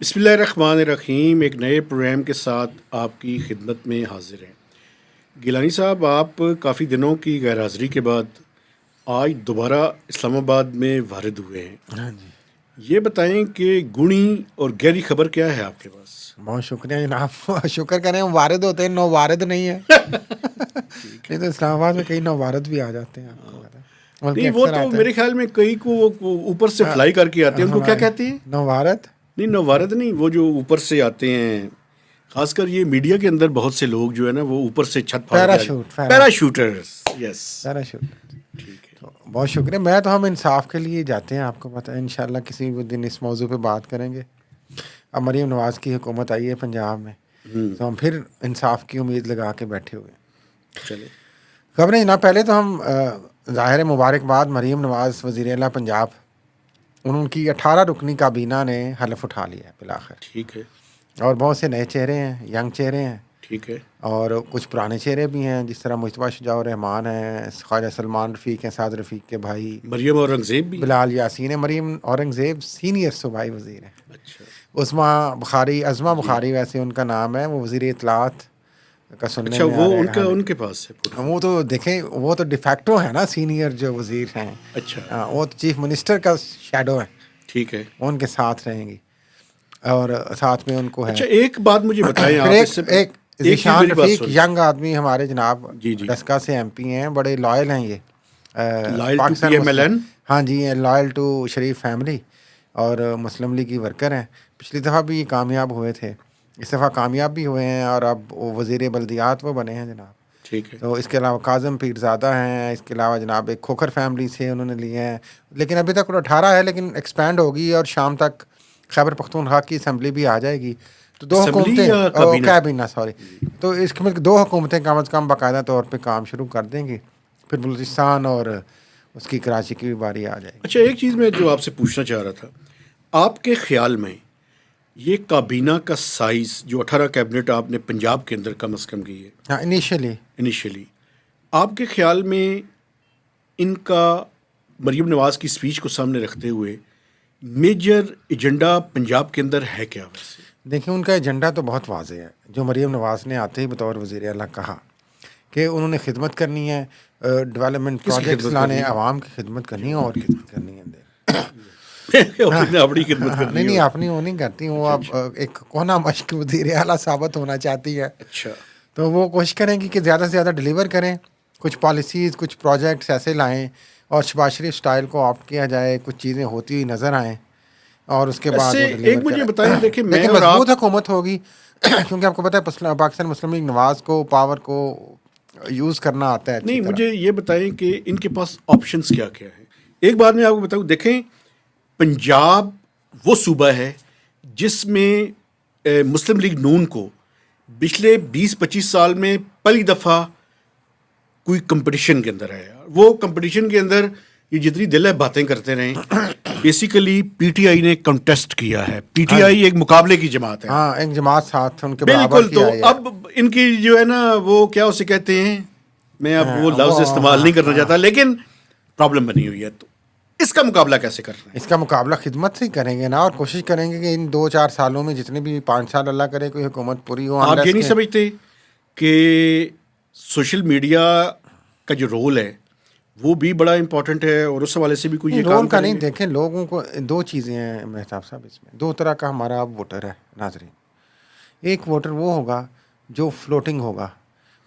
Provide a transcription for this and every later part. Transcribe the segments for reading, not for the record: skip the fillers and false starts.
بسم اللہ الرحمن الرحیم. ایک نئے پروگرام کے ساتھ آپ کی خدمت میں حاضر ہیں. گیلانی صاحب، آپ کافی دنوں کی غیر حاضری کے بعد آج دوبارہ اسلام آباد میں وارد ہوئے ہیں. ہاں جی، یہ بتائیں کہ گونی اور گہری خبر کیا ہے آپ کے پاس؟ بہت شکریہ جناب. شکر کریں ہم وارد ہوتے ہیں، نو وارد نہیں ہے. نہیں تو اسلام آباد میں کئی نو وارد بھی آ جاتے ہیں، آپ کو پتا ہے. بلکہ نہیں، وہ اکثر تو آتے میرے خیال میں کئی کو وہ اوپر سے فلائی کر کے آتے ہیں. ان کو کیا کہتے ہیں؟ نو وارد. نہیں، نوارد نہیں، وہ جو اوپر سے آتے ہیں. خاص کر یہ میڈیا کے اندر بہت سے لوگ جو ہے نا وہ اوپر سے چھت پھاڑ کے پیراشوٹ پیراشوٹرز. یس، پیراشوٹ. ٹھیک ہے. تو بہت شکریہ. میں تو ہم انصاف کے لیے جاتے ہیں، آپ کو پتہ ہے. انشاءاللہ کسی بھی دن اس موضوع پہ بات کریں گے. اب مریم نواز کی حکومت آئی ہے پنجاب میں، تو ہم پھر انصاف کی امید لگا کے بیٹھے ہوئے ہیں. چلے. خبریں جناب، پہلے تو ہم ظاہر مبارکباد مریم نواز وزیر اعلیٰ پنجاب. ان کی 18 رکنی کابینہ نے حلف اٹھا لیا ہے بالآخر. ٹھیک ہے. اور بہت سے نئے چہرے ہیں، ینگ چہرے ہیں، ٹھیک ہے. اور کچھ پرانے چہرے بھی ہیں، جس طرح مجتبیٰ شجاع الرحمان ہیں، خواجہ سلمان رفیق ہیں، سعد رفیق کے بھائی، مریم اورنگزیب بھی. بلال یاسین ہے. مریم اورنگزیب سینئر صوبائی وزیر ہیں. اچھا عظمہ جی. بخاری ویسے ان کا نام ہے، وہ وزیر اطلاعات کا سننے اچھا، میں وہ آ رہا ان ہے. کا ان کے پاس ہے پورٹفولیو. وہ تو دیکھیں، وہ تو ڈیفیکٹو ہے نا، سینئر جو وزیر ہیں. اچھا، وہ تو چیف منسٹر کا شیڈو ہے، ٹھیک ہے. وہ ان کے ساتھ رہیں گی، اور ساتھ میں ان کو ہے. اچھا، ایک بات مجھے بتائیں پھر آپ اس سے ایک ایک چیز ذیشان میری بات رفیق سن. ینگ آدمی ہمارے جناب جی جی. ڈسکا سے ایم پی ہیں، بڑے لائل ہیں یہ. Loyal to Pakistan P M L N. ہاں جی، لائل ٹو شریف فیملی، اور مسلم لیگ کی ورکر ہیں. پچھلی دفعہ بھی یہ کامیاب ہوئے تھے، اس دفعہ کامیاب بھی ہوئے ہیں، اور اب وہ وزیر بلدیات وہ بنے ہیں جناب. ٹھیک ہے. تو اس کے علاوہ کاظم پیرزادہ ہیں. اس کے علاوہ جناب ایک کھوکھر فیملی سے انہوں نے لیے ہیں، لیکن ابھی تک وہ 18 ہے، لیکن ایکسپینڈ ہوگی اور شام تک خیبر پختونخوا کی اسمبلی بھی آ جائے گی. تو دو اسمبلی یا حکومتیں، کابینہ؟ کابینہ سوری. تو اس کے مطلب 2 حکومتیں کم از کم باقاعدہ طور پہ کام شروع کر دیں گی. پھر بلوچستان اور اس کی کراچی کی بھی باری آ جائے گی. اچھا، ایک چیز میں جو آپ سے پوچھنا چاہ رہا تھا، آپ کے خیال میں یہ کابینہ کا سائز جو 18 کیبنٹ آپ نے پنجاب کے اندر کم از کم کی ہے ہاں انیشلی، آپ کے خیال میں ان کا مریم نواز کی سپیچ کو سامنے رکھتے ہوئے میجر ایجنڈا پنجاب کے اندر ہے کیا ویسے؟ دیکھیں، ان کا ایجنڈا تو بہت واضح ہے. جو مریم نواز نے آتے ہی بطور وزیر اعلیٰ کہا کہ انہوں نے خدمت کرنی ہے، ڈیولپمنٹ کس کی پروجیکٹس خدمت لانے، کرنی ہے؟ عوام کی خدمت کرنی ہے، اور خدمت کرنی ہے. اپنی خدمت کرنی نہیں، ہے. اپنی وہ نہیں کرتی. وہ اب ایک کونا مشق وزیر اعلیٰ ثابت ہونا چاہتی ہے. اچھا. تو وہ کوشش کریں گی کہ زیادہ سے زیادہ ڈلیور کریں، کچھ پالیسیز، کچھ پروجیکٹس ایسے لائیں، اور شباز شریف سٹائل کو آپٹ کیا جائے، کچھ چیزیں ہوتی ہوئی نظر آئیں، اور اس کے بعد ایسے وہ ڈلیور ایک مجھے کریں. بتائیں، دیکھیں میں لیکن اور آپ، مضبوط حکومت ہوگی، کیونکہ آپ کو پتہ ہے پاکستان مسلم لیگ نواز کو پاور کو یوز کرنا آتا ہے اچھی نہیں، طرح. مجھے یہ بتائیں کہ ان کے پاس آپشنس کیا کیا ہیں. ایک بات میں آپ کو بتاؤں، دیکھیں پنجاب وہ صوبہ ہے جس میں مسلم لیگ نون کو پچھلے 20-25 سال میں پہلی دفعہ کوئی کمپٹیشن کے اندر ہے. وہ کمپٹیشن کے اندر یہ جتنی دل ہے باتیں کرتے رہیں، بیسیکلی پی ٹی آئی نے کنٹیسٹ کیا ہے. پی ٹی آئی ایک مقابلے کی جماعت ہے. ہاں، ایک جماعت ساتھ ان کے برابر بالکل. کی تو آئی ہے. اب ان کی جو ہے نا وہ کیا اسے کہتے ہیں، میں اب وہ لفظ استعمال نہیں کرنا چاہتا، لیکن پرابلم بنی ہوئی ہے. تو اس کا مقابلہ کیسے کرنا ہے؟ اس کا مقابلہ خدمت سے ہی کریں گے نا، اور کوشش کریں گے کہ ان 2-4 سالوں میں جتنے بھی 5 سال اللہ کرے کوئی حکومت پوری ہو. آپ یہ unless نہیں کہ سمجھتے کہ سوشل میڈیا کا جو رول ہے وہ بھی بڑا امپورٹنٹ ہے، اور اس حوالے سے بھی کوئی یہ رول کام کا کریں نہیں. گے؟ دیکھیں، لوگوں کو 2 چیزیں ہیں مہتاب صاحب، اس میں 2 طرح کا ہمارا اب ووٹر ہے ناظرین. ایک ووٹر وہ ہوگا جو فلوٹنگ ہوگا،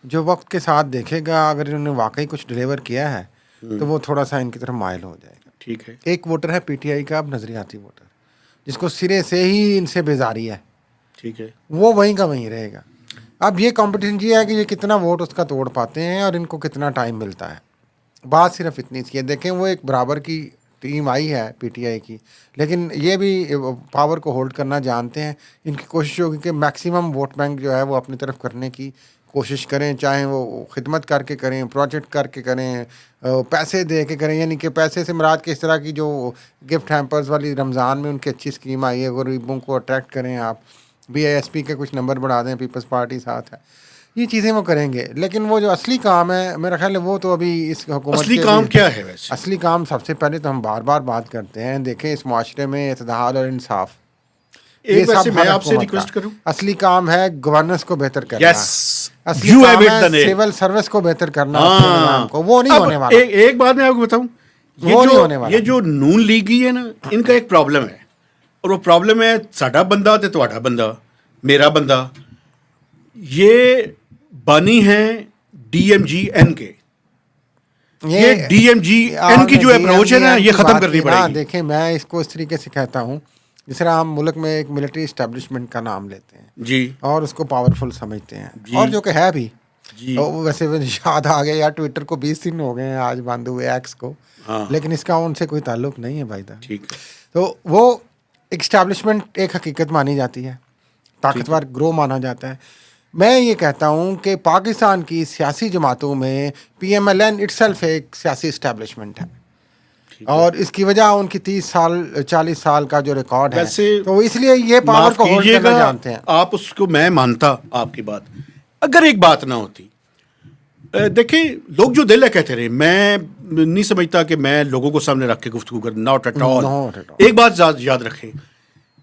جو وقت کے ساتھ دیکھے گا اگر انہوں نے واقعی کچھ ڈلیور کیا ہے تو وہ تھوڑا سا ان کی طرف مائل ہو جائے گا. ٹھیک ہے. ایک ووٹر ہے پی ٹی آئی کا اب نظریاتی ووٹر، جس کو سرے سے ہی ان سے بیزاری ہے، ٹھیک ہے. وہ وہیں کا وہیں رہے گا. اب یہ کمپٹیشن یہ ہے کہ یہ کتنا ووٹ اس کا توڑ پاتے ہیں اور ان کو کتنا ٹائم ملتا ہے. بات صرف اتنی سی ہے. دیکھیں، وہ ایک برابر کی ٹیم آئی ہے پی ٹی آئی کی، لیکن یہ بھی پاور کو ہولڈ کرنا جانتے ہیں. ان کی کوشش ہوگی کہ میکسیمم ووٹ بینک جو ہے وہ اپنی طرف کرنے کی کوشش کریں، چاہے وہ خدمت کر کے کریں، پروجیکٹ کر کے کریں، پیسے دے کے کریں. یعنی کہ پیسے سے مراد کہ اس طرح کی جو گفٹ ہیمپرز والی رمضان میں ان کی اچھی اسکیم آئی ہے، غریبوں کو اٹریکٹ کریں. آپ بی آئی ایس پی کے کچھ نمبر بڑھا دیں، پیپلز پارٹی ساتھ ہے، یہ چیزیں وہ کریں گے. لیکن وہ جو اصلی کام ہے میرا خیال ہے وہ تو ابھی اس حکومت اصلی کے کام بھی کیا ہے ویسے؟ اصلی کام سب سے پہلے تو ہم بار بار بات کرتے ہیں، دیکھیں اس معاشرے میں اعتدال اور انصاف. یہ ایک ویسے سب میں ہر آپ سے حکومت ریکویسٹ کا کروں. اصلی کام ہے گورننس کو بہتر کرنا. یس اصلی یو ہیو کام اٹ ہے سول سروس کو بہتر کرنا اپنے نظام کو. وہ نہیں اب ہونے والا. ایک بات میں آپ کو بتاؤں, وہ نہیں ہونے والا. یہ جو نون لیگی ہے نا, ان کا ایک پرابلم ہے, اور وہ پرابلم ہے ساڈا بندہ تے تہاڈا بندہ, میرا بندہ. یہ بانی ہیں ڈی ایم جی این کے. یہ ڈی ایم جی این کی جو اپروچ ہے نا, یہ ختم کرنی پڑے گی. دیکھیں میں اس کو اس طریقے سے کہتا ہوں, جس طرح ہم ملک میں ایک ملٹری اسٹیبلشمنٹ کا نام لیتے ہیں جی اور اس کو پاورفل سمجھتے ہیں, جی اور جو کہ ہے بھی. جی ویسے یاد آ گیا یار, ٹویٹر کو 20 دن ہو گئے ہیں آج بند ہوئے ایکس کو, ہاں لیکن اس کا ان سے کوئی تعلق نہیں ہے بھائی دا. ٹھیک ہے. تو وہ ایک اسٹیبلشمنٹ ایک حقیقت مانی جاتی ہے, طاقتور گروہ مانا جاتا ہے. میں یہ کہتا ہوں کہ پاکستان کی سیاسی جماعتوں میں P M L N itself ایک سیاسی اسٹیبلشمنٹ ہے, اور اس کی وجہ ان کی 30 سال 40 سال کا جو ریکارڈ ہے, ویسے تو اس لیے یہ پاور معاف کو ہولڈ کیجیے کرنا گا, جانتے ہیں. آپ اس کو, میں مانتا آپ کی بات, اگر ایک بات نہ ہوتی. دیکھیں لوگ جو دل ہے کہتے رہے, میں نہیں سمجھتا کہ میں لوگوں کو سامنے رکھ کے گفتگو کر, not at all. Not at all. ایک بات یاد رکھیں,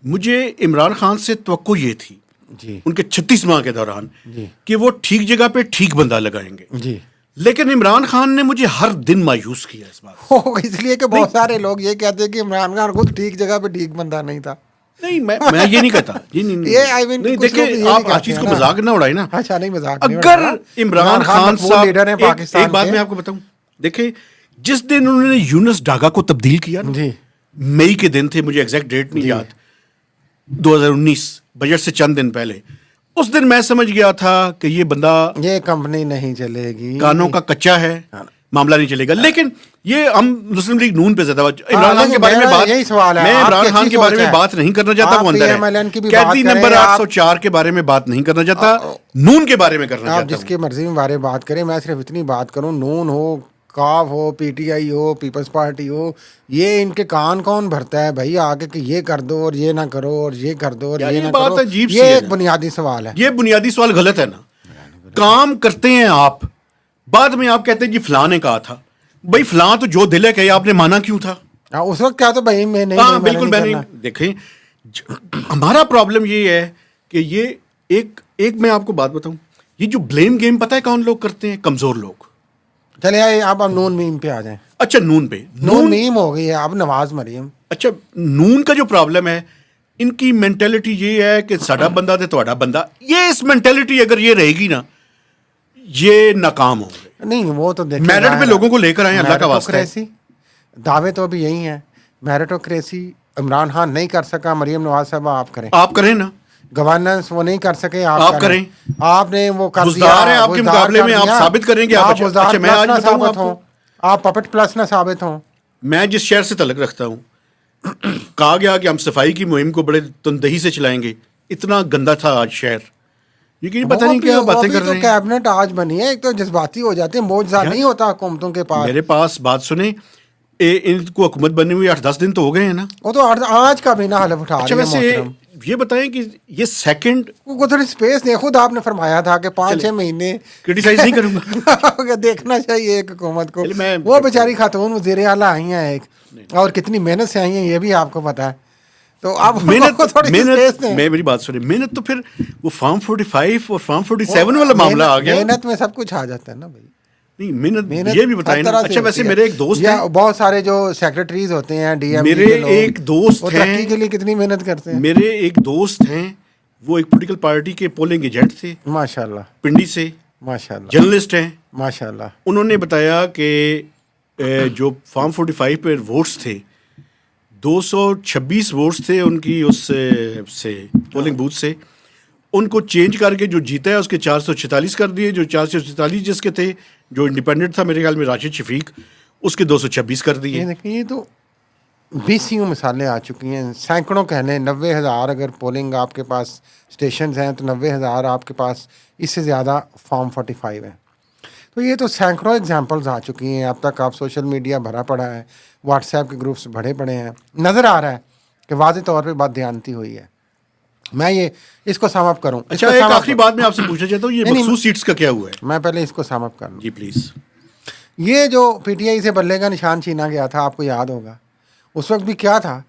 مجھے عمران خان سے توقع یہ تھی جی ان کے 36 ماہ کے دوران جی کہ وہ ٹھیک جگہ پہ ٹھیک بندہ لگائیں گے, جی. لیکن عمران خان نے مجھے ہر دن مایوس کیا اس بات. اس لیے کہ بہت سارے لوگ یہ کہتے ہیں کہ عمران خان خود ٹھیک جگہ پہ ٹھیک بندہ نہیں تھا. نہیں میں یہ نہیں کہتا, نہیں دیکھیں آپ ہر چیز کو مذاق نہ اڑائیں نا. اچھا نہیں مذاق نہیں اگر اڑانا. عمران خان صاحب, لیڈر ہیں پاکستان ایک بات کے. میں آپ کو بتاؤں, دیکھیں جس دن انہوں نے یونس ڈاگا کو تبدیل کیا نا, جی مئی کے دن تھے, مجھے ایگزیکٹ ڈیٹ نہیں یاد, 2019 بجٹ سے چند دن پہلے, اس دن میں سمجھ گیا تھا کہ یہ بندہ یہ کمپنی نہیں چلے گی, کانوں کا کچا ہے, معاملہ نہیں چلے گا. لیکن یہ ہم مسلم لیگ نون پہ زیادہ عمران خان کے بارے میں بات, یہی سوال ہے, میں عمران خان کے بارے میں بات نہیں کرنا چاہتا, وہ اندر ہے. قیدی نمبر 804 کے بارے میں بات نہیں کرنا چاہتا, نون کے بارے میں کرنا چاہتا ہوں. آپ جس کے مرضی میں بارے بات کریں, میں صرف اتنی بات کروں, نون ہو, کاف ہو, پی ٹی آئی ہو, پیپلز پارٹی ہو, یہ ان کے کان کون بھرتا ہے بھائی آگے کہ یہ کر دو اور یہ نہ کرو اور یہ کر دو اور یہ نہ کرو. یہ ایک بنیادی سوال ہے. یہ بنیادی سوال غلط ہے نا. کام کرتے ہیں آپ, بعد میں آپ کہتے ہیں جی فلاں نے کہا تھا. بھائی فلاں تو جو دل ہے کہ آپ نے مانا کیوں تھا اس وقت, کیا تو بھائی میں نہیں. ہاں بالکل میں نہیں. دیکھیں ہمارا پرابلم یہ ہے کہ یہ ایک میں آپ کو بات بتاؤں, یہ جو بلیم گیم پتہ ہے کون لوگ کرتے ہیں, کمزور لوگ. چلے آئے اب نون میم پہ آ جائیں. اچھا نون پہ, نون میم ہو گئی ہے اب نواز مریم. اچھا نون کا جو پرابلم ہے, ان کی مینٹلٹی یہ ہے کہ ساڈا بندہ تے تہاڈا بندہ. یہ اس مینٹلٹی اگر یہ رہے گی نا, یہ ناکام ہوں گے. نہیں وہ تو دیکھیں, میرٹ پہ لوگوں کو لے کر آئیں, اللہ کا واسطہ ہے. دعوے تو ابھی یہی ہیں. میرٹوکریسی عمران خان نہیں کر سکا, مریم نواز صاحبہ آپ کریں. آپ کریں نا. گورننس وہ نہیں کر سکے, آپ کریں. آپ نے وہ کر دیا, بزدار ہیں آپ کے مقابلے میں, آپ ثابت کریں گے. آپ اچھا میں آج بتاؤں آپ کو, آپ پپٹ پلس نہ ثابت ہوں. میں جس شہر سے تعلق رکھتا ہوں, کہا گیا کہ ہم صفائی کی مہم کو بڑے تندہی سے چلائیں گے. اتنا گندا تھا آج شہر, لیکن پتہ نہیں کیا باتیں کر رہے ہیں. کیبنٹ آج بنی ہے, ایک تو جذباتی ہو جاتے ہیں, موجزہ نہیں ہوتا حکومتوں کے پاس. میرے پاس بات سنیں, ان کو حکومت بنی ہوئی 8-10 دن تو ہو گئے ہیں نا. وہ تو آج کا بھی نہ حلف اٹھا رہے ہیں. اچھا ویسے یہ بتائیں کہ یہ سیکنڈ کو تھوڑی اسپیس دیں. خود آپ نے فرمایا تھا کہ 5-6 مہینے کرٹیسائز نہیں کروں گا. دیکھنا چاہیے ایک حکومت کو. وہ بیچاری خاتون وزیر اعلیٰ آئی ہیں ایک, اور کتنی محنت سے آئی ہیں یہ بھی آپ کو پتا ہے. تو آپ محنت, میری بات سنیں, محنت تو پھر وہ فارم 45 اور فارم 47 والا معاملہ آ گیا. محنت میں سب کچھ آ جاتا ہے نا بھائی. نہیں محنت یہ بھی بتائیں. اچھا ویسے میرے ایک دوست ہیں, بہت سارے جو سیکرٹریز ہوتے ہیں ڈی ایم, میرے ایک دوست ہیں, ترقی کے لیے کتنی محنت کرتے ہیں. میرے ایک دوست ہیں, وہ ایک پولیٹیکل پارٹی کے پولنگ ایجنٹ تھے, ماشاء اللہ, پنڈی سے, ماشاء اللہ, جرنلسٹ ہیں, ماشاء اللہ. انہوں نے بتایا کہ جو فارم 45 پہ ووٹس تھے, 226 ووٹس تھے ان کی اس سے پولنگ بوتھ سے, ان کو چینج کر کے جو جیتا ہے اس کے 446 کر دیے. جو 446 جس کے تھے, جو انڈیپینڈنٹ تھا میرے خیال میں راشد شفیق, اس کے 226 کر دیے. یہ تو 20 مثالیں آ چکی ہیں, سینکڑوں کہہ لیں, 90,000 اگر پولنگ آپ کے پاس اسٹیشنز ہیں تو 90,000 آپ کے پاس اس سے زیادہ فارم 45 ہیں. تو یہ تو سینکڑوں ایگزامپلز آ چکی ہیں. اب تک آپ سوشل میڈیا بھرا پڑا ہے, واٹس ایپ کے گروپس بڑے پڑے ہیں, نظر آ رہا ہے کہ واضح طور پہ بد دیانتی ہوئی ہے. میں یہ اس کو سم اپ کروں. اچھا ایک آخری بات میں آپ سے پوچھنا چاہتا ہوں, یہ مخصوص سیٹس کا کیا ہوا ہے؟ میں پہلے اس کو سم اپ کر لوں. جی پلیز. یہ جو پی ٹی آئی سے بلے کا نشان چھینا گیا تھا, آپ کو یاد ہوگا اس وقت بھی کیا تھا,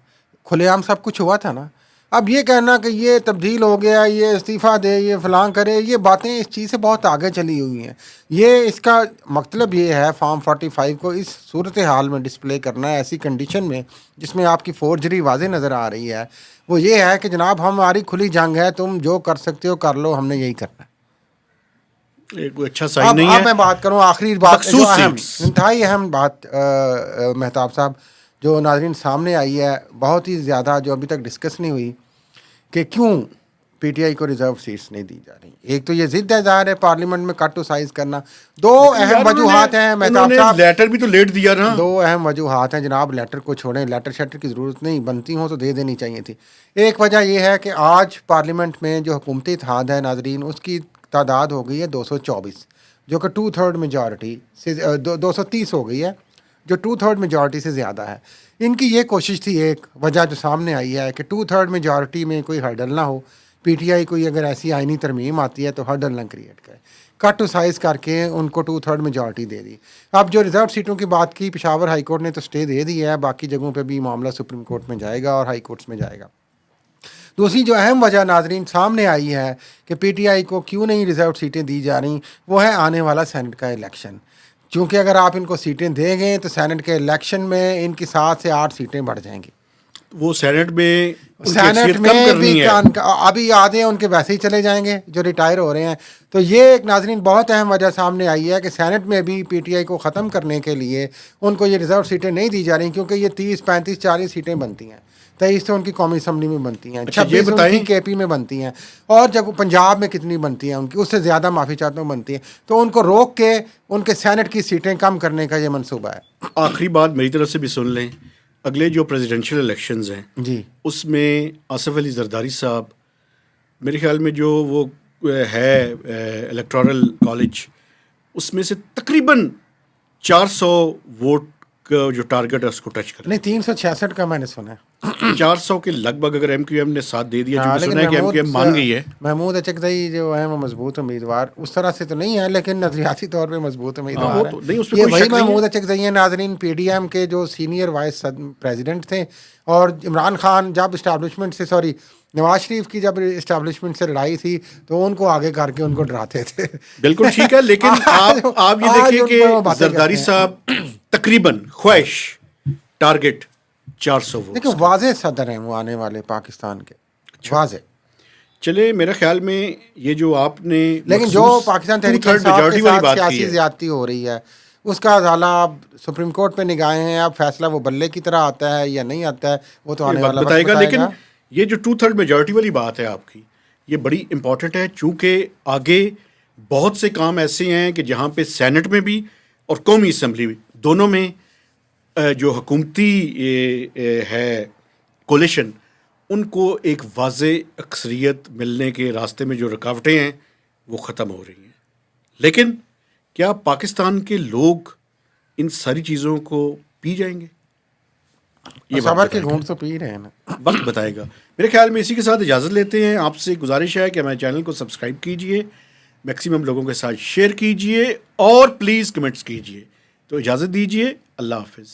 کھلے عام سب کچھ ہوا تھا نا. اب یہ کہنا کہ یہ تبدیل ہو گیا، یہ استعفیٰ دے، یہ فلاں کرے، یہ باتیں اس چیز سے بہت آگے چلی ہوئی ہیں. یہ اس کا مطلب یہ ہے فارم 45 کو اس صورتحال میں ڈسپلے کرنا ہے، ایسی کنڈیشن میں جس میں آپ کی فورجری واضح نظر آ رہی ہے. وہ یہ ہے کہ جناب ہماری کھلی جنگ ہے، تم جو کر سکتے ہو کر لو، ہم نے یہی کرنا ہے. کوئی اچھا سائن نہیں ہے. اب میں بات کروں آخری بات جو مخصوص اہم سیٹس. انتہائی اہم بات مہتاب صاحب جو ناظرین سامنے آئی ہے، بہت ہی زیادہ، جو ابھی تک ڈسکس نہیں ہوئی کہ کیوں پی ٹی آئی کو ریزرو سیٹس نہیں دی جا رہی. ایک تو یہ ضد ہے ظاہر ہے پارلیمنٹ میں کٹ ٹو سائز کرنا. دو اہم وجوہات ہیں مہتاب صاحب. لیٹر بھی تو لیٹ دیا نا. دو اہم وجوہات ہیں جناب. لیٹر کو چھوڑیں، لیٹر شیٹر کی ضرورت نہیں، بنتی ہوں تو دے دینی چاہیے تھی. ایک وجہ یہ ہے کہ آج پارلیمنٹ میں جو حکومتی اتحاد ہے ناظرین، اس کی تعداد ہو گئی ہے 224، جو کہ 2/3 میجارٹی سے 230 ہو گئی ہے، جو 2/3 میجارٹی سے زیادہ ہے. ان کی یہ کوشش تھی، ایک وجہ جو سامنے آئی ہے کہ 2/3 میجارٹی میں کوئی ہرڈل نہ ہو. پی ٹی آئی کوئی اگر ایسی آئینی ترمیم آتی ہے تو ہرڈل نہ کریٹ کرے، کٹ ٹو سائز کر کے ان کو 2/3 میجارٹی دے دی. اب جو ریزرو سیٹوں کی بات کی، پشاور ہائی کورٹ نے تو اسٹے دے دی ہے، باقی جگہوں پہ بھی معاملہ سپریم کورٹ میں جائے گا اور ہائی کورٹس میں جائے گا. دوسری جو اہم وجہ ناظرین سامنے آئی ہے کہ پی ٹی آئی کو کیوں نہیں ریزرو سیٹیں دی جا رہی، وہ ہے آنے والا سینٹ کا الیکشن. چونکہ اگر آپ ان کو سیٹیں دیں گے تو سینٹ کے الیکشن میں ان کی 7 سے 8 سیٹیں بڑھ جائیں گی. وہ سینٹ میں ان کی سینٹ اکثریت کم میں کرنی بھی ہے. ابھی آدھے ان کے ویسے ہی چلے جائیں گے جو ریٹائر ہو رہے ہیں. تو یہ ایک ناظرین بہت اہم وجہ سامنے آئی ہے کہ سینٹ میں بھی پی ٹی آئی کو ختم کرنے کے لیے ان کو یہ ریزرو سیٹیں نہیں دی جا رہی، کیونکہ یہ 30 35 40 سیٹیں بنتی ہیں. 23 تو ان کی قومی اسمبلی میں بنتی ہیں، اچھا، یہ 26 ان بتائیں کی کے پی میں بنتی ہیں، اور جب پنجاب میں کتنی بنتی ہیں ان کی، اس سے زیادہ معافی چاہتا ہوں بنتی ہیں. تو ان کو روک کے ان کے سینٹ کی سیٹیں کم کرنے کا یہ منصوبہ ہے. آخری بات میری طرف سے بھی سن لیں. اگلے جو پریزیڈنشیل الیکشنز ہیں جی اس میں آصف علی زرداری صاحب، میرے خیال میں جو وہ ہے الیکٹورل کالج، اس میں سے تقریباً 400 ووٹ کا جو ٹارگٹ ہے اس کو ٹچ کر. نہیں، 366 کا میں نے سنا ہے. 400 کے لگ بھگ اگر ایم کیو ایم نے ساتھ دے دیا، چونکہ لیکن سنا ہے کہ ایم کیو ایم مان گئی ہے. محمود اچکزئی جو ہے وہ مضبوط امیدوار اس طرح سے تو نہیں ہے، لیکن نظریاتی طور پہ مضبوط امیدوار وہ ہے. تو نہیں، اس پہ یہ کوئی وہی شک نہیں ہے. محمود اچکزئی ہیں ناظرین، پی ڈی ایم کے جو سینئر وائس پریزیڈنٹ تھے، اور عمران خان جب اسٹیبلشمنٹ سے نواز شریف کی جب اسٹیبلشمنٹ سے لڑائی تھی تو ان کو آگے کر کے ان کو ڈراتے تھے. بالکل ٹھیک ہے، لیکن آپ یہ دیکھیے کہ زرداری صاحب تقریباً خواہش ٹارگٹ 400 ووٹ. لیکن واضح صدر ہیں وہ آنے والے پاکستان کے، واضح. چلے میرے خیال میں یہ جو آپ نے لیکن جو پاکستان تحریک انصاف کے ساتھ سیاسی زیادتی ہو رہی ہے اس کا ازالہ اب سپریم کورٹ پہ نگاہیں ہیں. اب فیصلہ وہ بلے کی طرح آتا ہے یا نہیں آتا ہے وہ تو آنے والا وقت بتائے گا. لیکن یہ جو 2/3 میجارٹی والی بات ہے آپ کی، یہ بڑی امپورٹنٹ ہے، چونکہ آگے بہت سے کام ایسے ہیں کہ جہاں پہ سینٹ میں بھی اور قومی اسمبلی بھی دونوں میں جو حکومتی ہے کولیشن، ان کو ایک واضح اکثریت ملنے کے راستے میں جو رکاوٹیں ہیں وہ ختم ہو رہی ہیں. لیکن کیا پاکستان کے لوگ ان ساری چیزوں کو پی جائیں گے؟ یہ صبر کے گھونٹ تو پی رہے ہیں نا، وقت بتائے گا. میرے خیال میں اسی کے ساتھ اجازت لیتے ہیں. آپ سے گزارش ہے کہ ہمارے چینل کو سبسکرائب کیجئے، میکسیمم لوگوں کے ساتھ شیئر کیجئے اور پلیز کمنٹس کیجئے. تو اجازت دیجئے، اللہ حافظ.